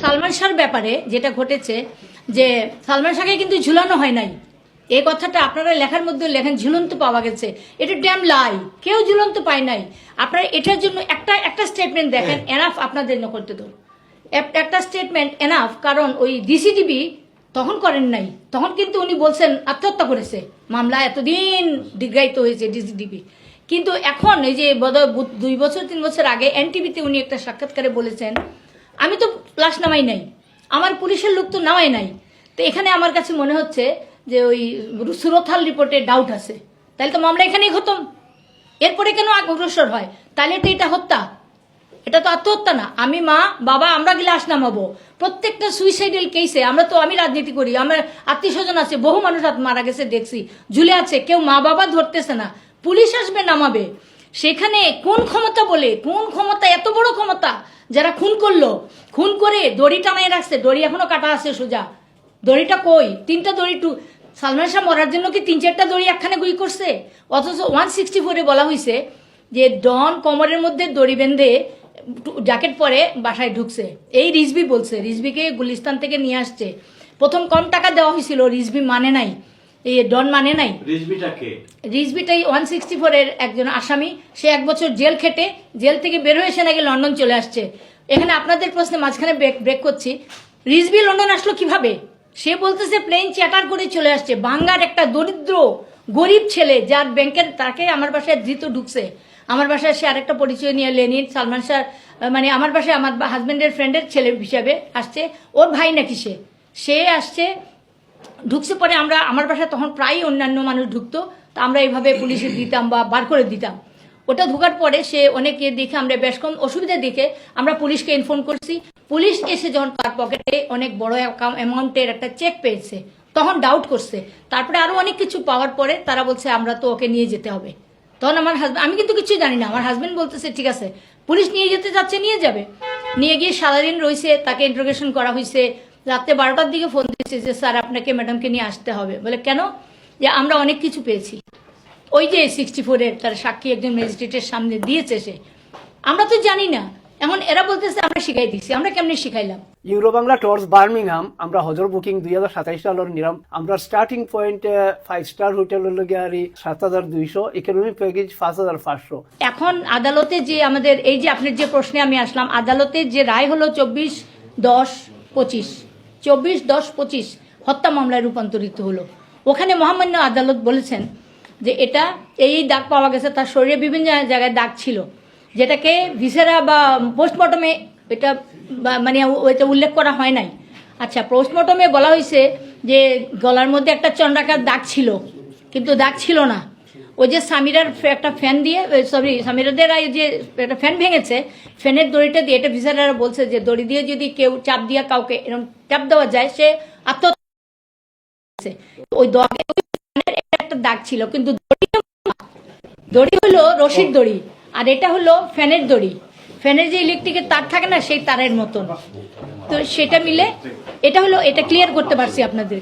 সালমান শাহর ব্যাপারে যেটা ঘটেছে যে সালমান শাহকে কিন্তু ঝুলানো হয় নাই, এই কথাটা আপনারা লেখার মধ্যে লেখেন ঝুলন্ত পাওয়া গেছে। এটা ড্যাম লাই, কেউ ঝুলন্ত পায় নাই। আপনারা এটার জন্য একটা স্টেটমেন্ট দেখেন, এনাফ আপনাদের করতে তো একটা স্টেটমেন্ট এনাফ। কারণ ওই ডিসিডিবি তখন করেন নাই, তখন কিন্তু উনি বলছেন আত্মহত্যা করেছে, মামলা এতদিন দীর্ঘায়িত হয়েছে ডিসিডিবি। কিন্তু এখন এই যে 2 বছর 3 বছর আগে এনটিভিতে উনি একটা সাক্ষাৎকারে বলেছেন আমি তো লাশ নামাই নাই, আমার পুলিশের লোক তো নামাই নাই। তো এখানে আমার কাছে মনে হচ্ছে যে ওই সুরথাল রিপোর্টে ডাউট আছে, তাহলে তো মামলা এখানেই খতম। এরপরে কেন অগ্রসর হয়? তাহলে তো এটা হত্যা, এটা তো আত্মহত্যা না। আমি মা বাবা আমরা গেলে লাশ নামাবো। প্রত্যেকটা সুইসাইডাল কেসে আমি রাজনীতি করি, আমার আত্মীয় স্বজন আছে, বহু মানুষ মারা গেছে দেখছি, ঝুলে আছে, কেউ মা বাবা ধরতেছে না, পুলিশ আসবে নামাবে। সেখানে কোন ক্ষমতা বলে, কোন ক্ষমতা, এত বড় ক্ষমতা যারা খুন করলো, খুন করে দড়ি টানাই রাখছে, দড়ি এখনো কাটা আছে সোজা, দড়িটা কই? 3টা দড়ি সালমান শাহ মরার জন্য কি 3-4টা দড়ি একখানে গুই করছে? অথচ 164-এ বলা হয়েছে যে ডন কোমরের মধ্যে দড়ি বেঁধে জ্যাকেট পরে বাসায় ঢুকছে। এই রিজভি বলছে, রিজভিকে গুলিস্তান থেকে নিয়ে আসছে। প্রথম কম টাকা দেওয়া হয়েছিল, রিজভি মানে নাই, এই ডন মানে নাই। রিজভিটাই 164-এর একজন আসামি, সে 1 বছর জেল খেটে জেল থেকে বের হয়ে এসে নাকি লন্ডন চলে আসছে। এখানে আপনাদের প্রশ্নে মাঝখানে ব্রেক করছি, রিজভি লন্ডন আসলো কিভাবে? সে বলতেছে প্লেন চ্যাটার করে চলে আসছে। বাংলার একটা দরিদ্র গরিব ছেলে, যার ব্যাংকের, তাকে আমার বাসায় ধৃত ঢুকছে। আমার বাসায় সে আরেকটা পরিচয় নিয়ে লেনিন সালমান শাহ, মানে আমার বাসায় আমার হাজব্যান্ডের ফ্রেন্ডের ছেলে হিসাবে আসছে, ওর ভাই নাকি সে আসছে, ঢুকছে। পরে আমার বাসায় তখন প্রায় অন্যান্য মানুষ ঢুকতো, তা আমরা এইভাবে পুলিশে দিতাম বা বার করে দিতাম। ওটা ঢোকার পরে সে অনেকে দেখে, আমরা বেশ কম অসুবিধা দেখে আমরা পুলিশকে ইনফর্ম করছি। পুলিশ এসে যখন তার পকেটে অনেক বড় অ্যামাউন্টের একটা চেক পেয়েছে, তখন ডাউট করছে। তারপরে আরো অনেক কিছু পাওয়ার পরে তারা বলছে আমরা তো ওকে নিয়ে যেতে হবে। তখন আমার হাজব্যান্ড, আমি কিন্তু কিছুই জানি না, আমার হাজব্যান্ড বলতেছে ঠিক আছে পুলিশ নিয়ে যেতে যাচ্ছে, নিয়ে যাবে। নিয়ে গিয়ে সারাদিন রয়েছে, তাকে ইন্টারোগেশন করা হয়েছে। রাত্রে 12টার দিকে ফোন দিচ্ছে যে স্যার আপনাকে ম্যাডামকে নিয়ে আসতে হবে। বলে কেন? যে আমরা অনেক কিছু পেয়েছি। ওই যে 64-এর তার সাক্ষী একজন ম্যাজিস্ট্রেটের সামনে দিয়েছে সে, আমরা তো জানি না। এখন এরা বলতেছে আমরা শিখাই দিচ্ছি, আমরা কেমনি শিখাইলাম? ইউরো বাংলা টুরস বার্মিংহাম আমরা হজর বুকিং 2027 সালের নিলাম। আমরা স্টার্টিং পয়েন্ট 5 স্টার হোটেল হলো গিয়ে 7200, ইকোনমি প্যাকেজ 5500। এখন আদালতে যে আমাদের এই যে আপনার যে প্রশ্নে আমি আসলাম, আদালতে যে রায় হলো 24/10/25 হত্যা মামলায় রূপান্তরিত হলো। ওখানে মহামান্য আদালত বলেছেন যে এটা এই দাগ পাওয়া গেছে, তার শরীরে বিভিন্ন জায়গায় দাগ ছিল, যেটাকে ভিসেরা বা পোস্টমর্টমে এটা মানে ওইটা উল্লেখ করা হয় নাই। আচ্ছা, পোস্টমর্টমে বলা হয়েছে যে গলার মধ্যে একটা চন্দ্রাকার দাগ ছিল, কিন্তু দাগ ছিল না। ওই যে সামিরার একটা ফ্যান দিয়ে, সামিরাদের যে একটা ফ্যান ভেঙেছে, ফ্যানের দড়িটা দিয়ে, এটা ভিসারারা বলছে যে দড়ি দিয়ে যদি কেউ চাপ দিয়ে কাউকে এরকম চাপ দেওয়া যায়, সে আত্মহত্যা। ওই একটা দাগ ছিল, কিন্তু দড়ি হলো রশির দড়ি, আর এটা হলো ফ্যানের দড়ি। ফ্যানের যে ইলেকট্রিকের তার থাকে না, সেই তারের মতন। তো সেটা মিলে এটা হলো, এটা ক্লিয়ার করতে পারছি আপনাদের।